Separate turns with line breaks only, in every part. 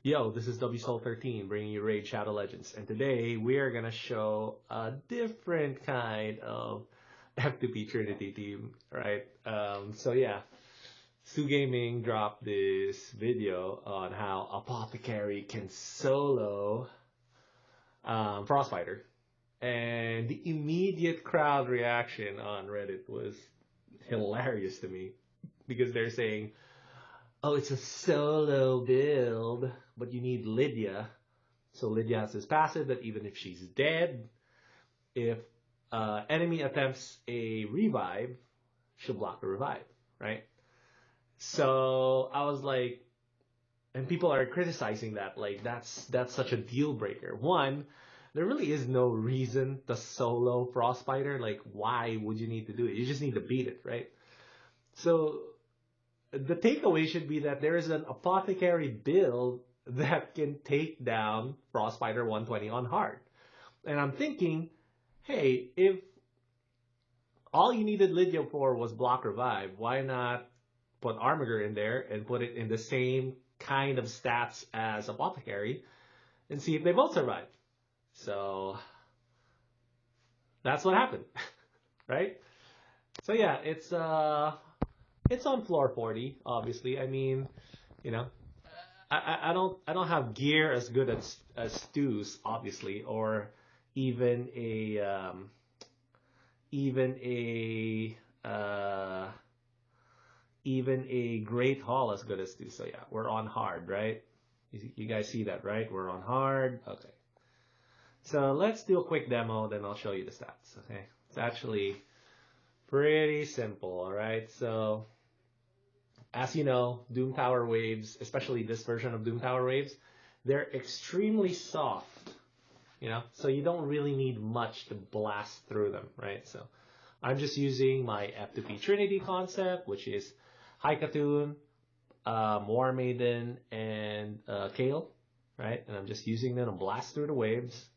Yo, this is WSoul13 bringing you Raid Shadow Legends, and today we are gonna show a different kind of F2P Trinity team, right? So yeah, Stewgaming dropped this video on how Apothecary can solo Frostbiter, and the immediate crowd reaction on Reddit was hilarious to me because they're saying, oh, it's a solo build, but you need Lydia. So Lydia has this passive that even if she's dead, if enemy attempts a revive, she'll block the revive, right? So I was like, and people are criticizing that, like that's such a deal breaker. One, there really is no reason to solo Frostbiter. Like, why would you need to do it? You just need to beat it, right? So the takeaway should be that there is an Apothecary build that can take down Frostbiter 120 on hard. And I'm thinking, hey, if all you needed Lydia for was block revive, why not put Armiger in there and put it in the same kind of stats as Apothecary and see if they both survive? So that's what happened, right? So yeah, it's on floor 40, obviously. I mean, you know, I don't have gear as good as Stu's, obviously, or even a even a Great Hall as good as Stu. So yeah, we're on hard, right? You guys see that, right? We're on hard. Okay. So let's do a quick demo, then I'll show you the stats. Okay, it's actually pretty simple. All right, so as you know, Doom Tower waves, especially this version of Doom Tower waves, they're extremely soft, so you don't really need much to blast through them, right? So I'm just using my F2P Trinity concept, which is Haikatun, War Maiden, and Kale, right? And I'm just using them to blast through the waves.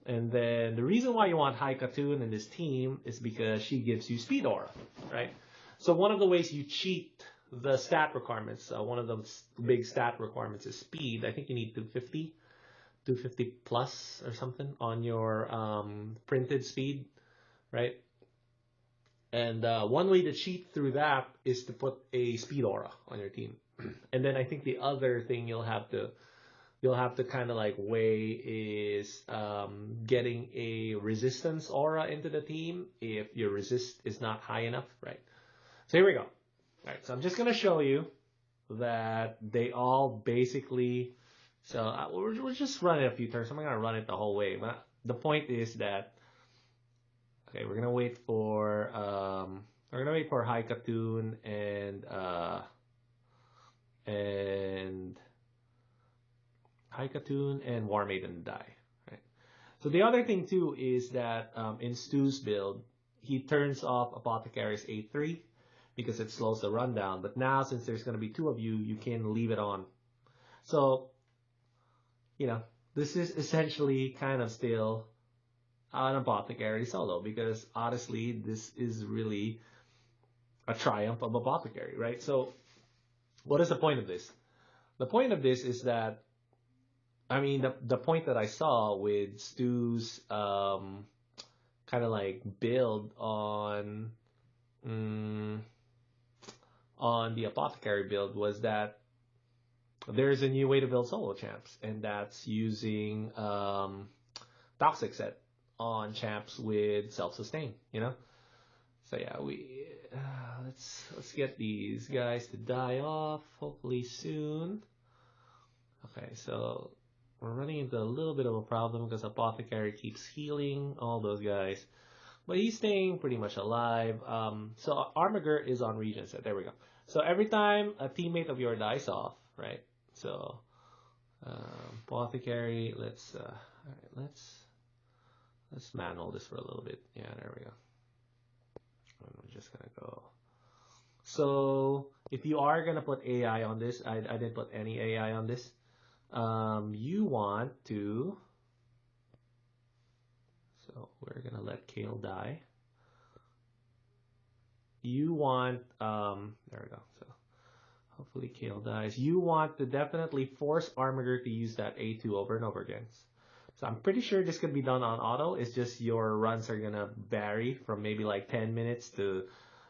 And then the reason why you want Haikatun in this team is because she gives you speed aura, right? So one of the ways you cheat the stat requirements, one of the big stat requirements is speed. I think you need 250 plus or something on your printed speed, right? And one way to cheat through that is to put a speed aura on your team. And then I think the other thing you'll have to kind of like weigh is getting a resistance aura into the team if your resist is not high enough, right? So here we go. All right, so I'm just going to show you that they all basically, so we're just running a few turns. I'm not going to run it the whole way, but the point is that, okay, we're going to wait for Haikatun and Haikatun and War Maiden to die, right? So the other thing too is that in Stu's build, he turns off Apothecary's 8-3 because it slows the rundown. But now, since there's going to be two of you, you can leave it on. So, this is essentially kind of still an Apothecary solo because honestly, this is really a triumph of Apothecary, right? So, what is the point of this? The point of this is that, I mean, the point that I saw with Stu's kind of like build on the Apothecary build was that there's a new way to build solo champs, and that's using Toxic Set on champs with self-sustain, So yeah, let's get these guys to die off hopefully soon. Okay, so we're running into a little bit of a problem because Apothecary keeps healing all those guys, but he's staying pretty much alive. So Armiger is on regen set. There we go. So every time a teammate of yours dies off, right? So Apothecary, let's manual this for a little bit. Yeah, there we go. I'm just gonna go. So if you are gonna put AI on this, I didn't put any AI on this. You want to. So we're gonna let Kale die. You want there we go. So Hopefully Kale dies. You want to definitely force Armiger to use that A2 over and over again. So I'm pretty sure this can be done on auto. It's just your runs are gonna vary from maybe like 10 minutes to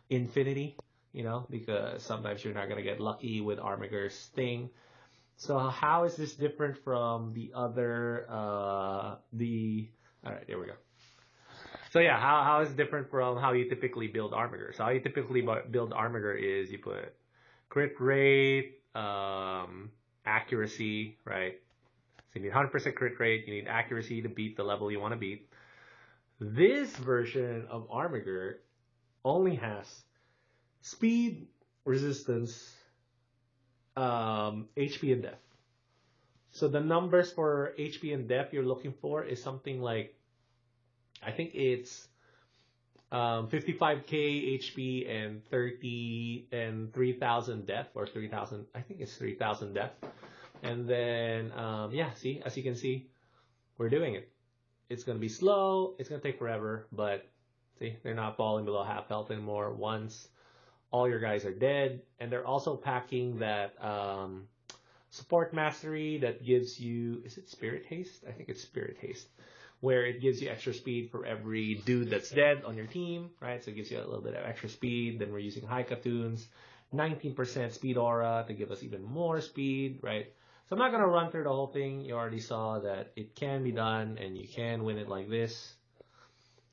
infinity, you know, because sometimes you're not gonna get lucky with Armiger's thing. So how is this different from the other, all right, there we go. So yeah, how is it different from how you typically build Armiger? So how you typically build Armiger is you put crit rate, accuracy, right? So you need 100% crit rate, you need accuracy to beat the level you want to beat. This version of Armiger only has speed, resistance, HP, and def. So the numbers for HP and def you're looking for is something like, I think it's 55k HP and 3,000 def, or 3,000, I think it's 3,000 def. And then, yeah, see, as you can see, we're doing it. It's going to be slow. It's going to take forever, but see, they're not falling below half health anymore once all your guys are dead. And they're also packing that support mastery that gives you, is it Spirit Haste? I think it's Spirit Haste, where it gives you extra speed for every dude that's dead on your team, right? So it gives you a little bit of extra speed. Then we're using high cartoons, 19% speed aura to give us even more speed, right? So I'm not going to run through the whole thing. You already saw that it can be done and you can win it like this.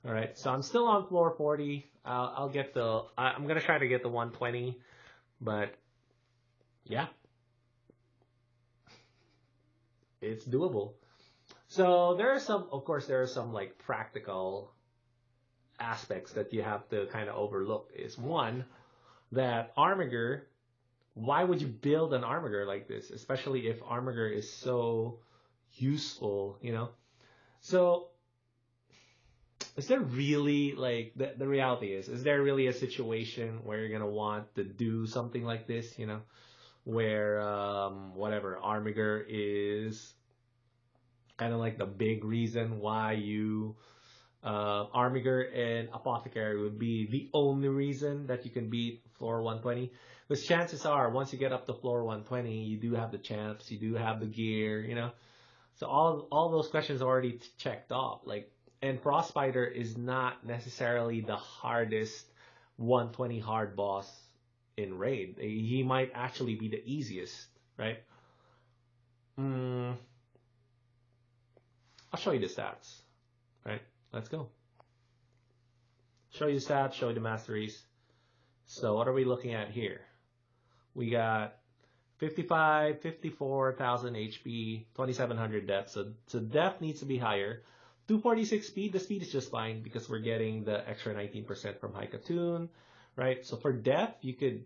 All right, so I'm still on floor 40. I'm going to try to get the 120, but yeah, it's doable. So there are some like practical aspects that you have to kind of overlook. Is one, that Armiger, why would you build an Armiger like this, especially if Armiger is so useful, you know? So is there really, like, the reality is there really a situation where you're going to want to do something like this, you know, where, whatever, Armiger is kind of like the big reason why you, Armiger and Apothecary would be the only reason that you can beat floor 120. Because chances are, once you get up to floor 120, you do have the champs, you do have the gear, you know. So all those questions are already checked off. Like, and Frostbiter is not necessarily the hardest 120 hard boss in raid. He might actually be the easiest, right? I'll show you the stats, right? Let's go. Show you the stats, show you the masteries. So what are we looking at here? We got 54,000 HP, 2,700 def. So def needs to be higher. 246 speed, the speed is just fine because we're getting the extra 19% from High Cartoon, right? So for def, you could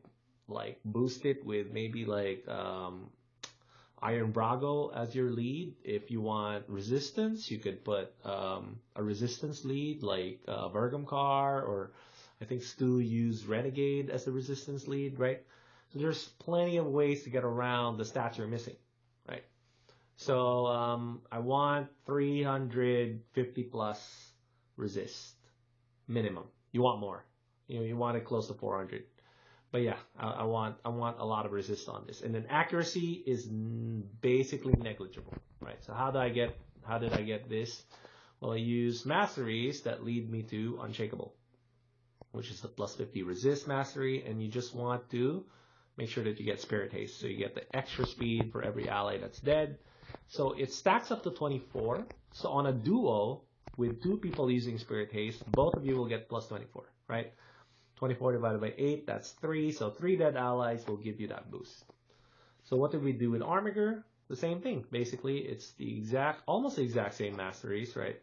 like boost it with maybe like Iron Brago as your lead. If you want resistance, you could put a resistance lead like Vergamcar, or I think Stu used Renegade as the resistance lead, right? So there's plenty of ways to get around the stats you're missing, right? So I want 350 plus resist minimum. You want more. You know, you want it close to 400. But yeah, I want a lot of resist on this. And then accuracy is basically negligible, right? So how did I get this? Well, I use masteries that lead me to Unshakable, which is a plus 50 resist mastery, and you just want to make sure that you get Spirit Haste. So you get the extra speed for every ally that's dead. So it stacks up to 24. So on a duo with two people using Spirit Haste, both of you will get plus 24, right? 24 divided by 8, that's 3. So 3 dead allies will give you that boost. So what did we do with Armiger? The same thing. Basically, it's almost the exact same masteries, right?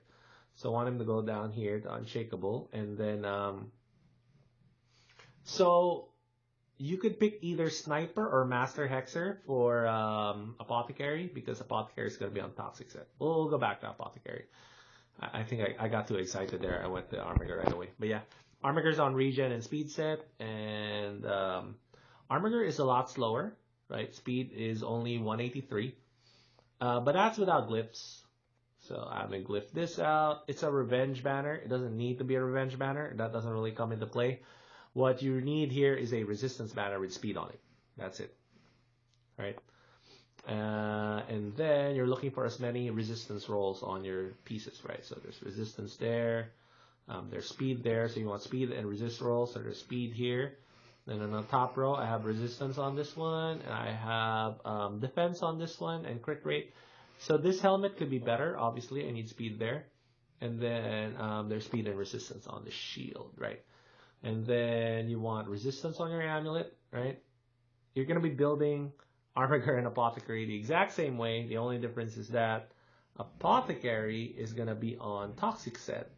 So I want him to go down here to Unshakable. And then, so you could pick either Sniper or Master Hexer for Apothecary, because Apothecary is going to be on Toxic set. We'll go back to Apothecary. I think I got too excited there. I went to Armiger right away. But yeah, Armiger's on regen and speed set, and Armiger is a lot slower, right? Speed is only 183, but that's without glyphs. So I'm going to glyph this out. It's a revenge banner. It doesn't need to be a revenge banner. That doesn't really come into play. What you need here is a resistance banner with speed on it. That's it. right? And then you're looking for as many resistance rolls on your pieces, right? So there's resistance there. There's speed there, so you want speed and resist rolls. So there's speed here. Then on the top row, I have resistance on this one, and I have defense on this one, and crit rate. So this helmet could be better. Obviously, I need speed there. And then there's speed and resistance on the shield, right? And then you want resistance on your amulet, right? You're going to be building Armiger and Apothecary the exact same way. The only difference is that Apothecary is going to be on Toxic set,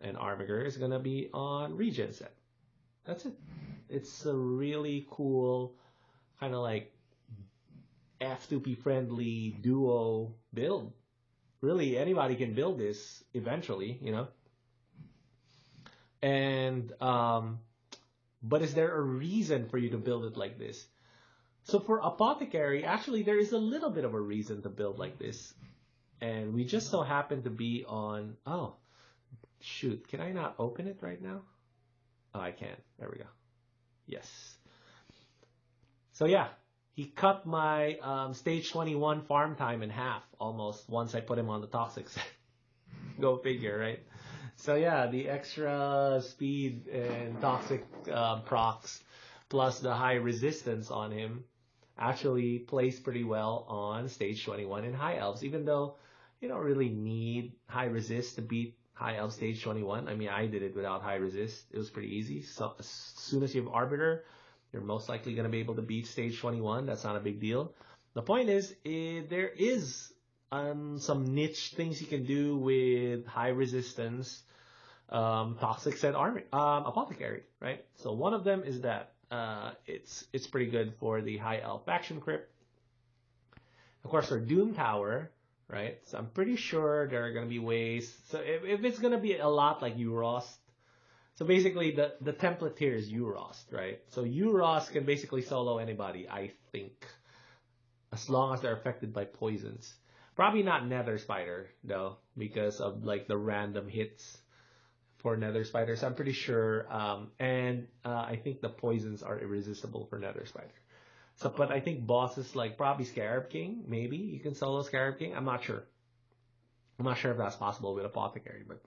and Armiger is going to be on Regen set. That's it. It's a really cool kind of like F2P friendly duo build. Really, anybody can build this eventually, you know. And but is there a reason for you to build it like this? So for Apothecary, actually there is a little bit of a reason to build like this. And we just so happen to be on, oh, shoot, can I not open it right now? Oh, I can. There we go. Yes. So yeah, he cut my stage 21 farm time in half almost once I put him on the toxic set. Go figure, right? So yeah, the extra speed and toxic procs plus the high resistance on him actually plays pretty well on stage 21 in high elves, even though you don't really need high resist to beat high elf stage 21. I mean, I did it without high resist. It was pretty easy. So as soon as you have Arbiter, you're most likely going to be able to beat stage 21. That's not a big deal. The point is, there is some niche things you can do with high resistance toxic set Apothecary, right? So one of them is that it's pretty good for the high elf faction crypt. Of course, for Doom Tower, right? So I'm pretty sure there are going to be ways. So if it's going to be a lot like Urost, so basically the template here is Urost, right? So Urost can basically solo anybody, I think, as long as they're affected by poisons. Probably not Nether Spider though, because of like the random hits for Nether Spiders. I'm pretty sure, and I think the poisons are irresistible for Nether Spider. So, but I think bosses like probably Scarab King, maybe you can solo Scarab King. I'm not sure. I'm not sure if that's possible with Apothecary, but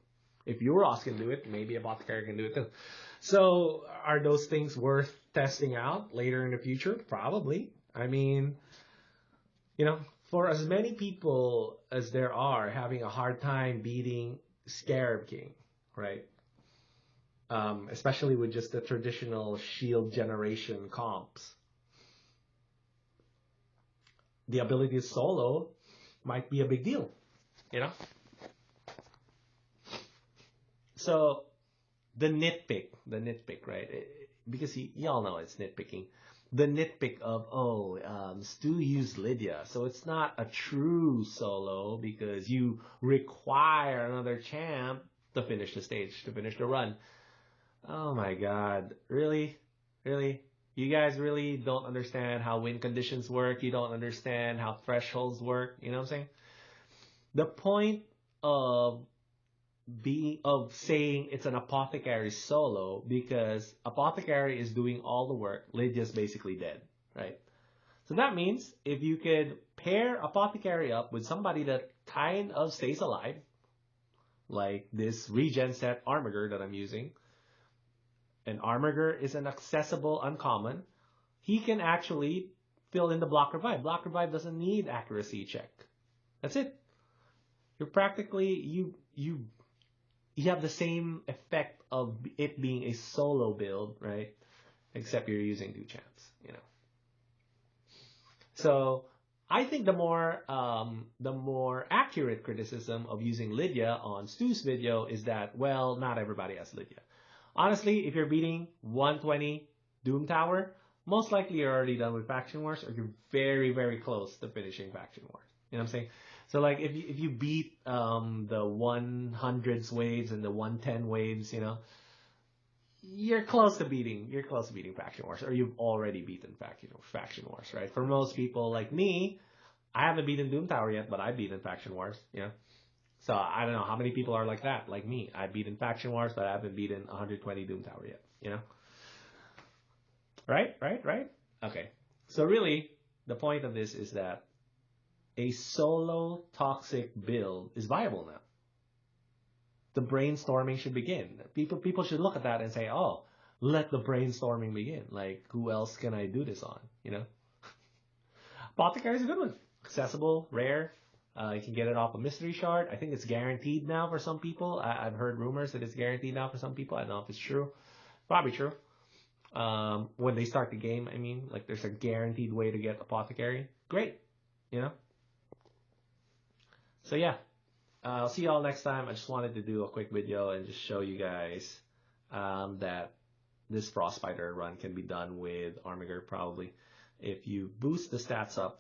if Euros can do it, maybe Apothecary can do it too. So, are those things worth testing out later in the future? Probably. I mean, you know, for as many people as there are having a hard time beating Scarab King, right? Especially with just the traditional shield generation comps. The ability to solo might be a big deal, you know? So, the nitpick, right? Because y'all know it's nitpicking. The nitpick of, Stu used Lydia, so it's not a true solo because you require another champ to finish the stage, to finish the run. Oh my god, really? Really? You guys really don't understand how win conditions work. You don't understand how thresholds work. You know what I'm saying? The point of saying it's an Apothecary solo because Apothecary is doing all the work. Lydia's basically dead, right? So that means if you could pair Apothecary up with somebody that kind of stays alive, like this regen set Armiger that I'm using, and Armiger is an accessible uncommon, he can actually fill in the block revive. Block revive doesn't need accuracy check. That's it. You're practically, you have the same effect of it being a solo build, right? Except you're using two champs, you know. So I think the more accurate criticism of using Lydia on Stu's video is that, well, not everybody has Lydia. Honestly, if you're beating 120 Doom Tower, most likely you're already done with Faction Wars, or you're very, very close to finishing Faction Wars. You know what I'm saying? So like if you beat the 100s waves and the 110 waves, you know, you're close to beating Faction Wars, or you've already beaten Faction Wars, right? For most people like me, I haven't beaten Doom Tower yet, but I've beaten Faction Wars, you know. So I don't know how many people are like that, like me. I've beaten Faction Wars, but I haven't beaten 120 Doom Tower yet, you know? Right? Okay. So really, the point of this is that a solo toxic build is viable now. The brainstorming should begin. People should look at that and say, oh, let the brainstorming begin. Like, who else can I do this on? You know? Apothecary is a good one. Accessible, rare. You can get it off a mystery shard. I think it's guaranteed now for some people. I've heard rumors that it's guaranteed now for some people. I don't know if it's true. Probably true. When they start the game, I mean, like there's a guaranteed way to get Apothecary. Great. You know? So yeah. I'll see y'all next time. I just wanted to do a quick video and just show you guys that this Frostbiter run can be done with Armiger probably. If you boost the stats up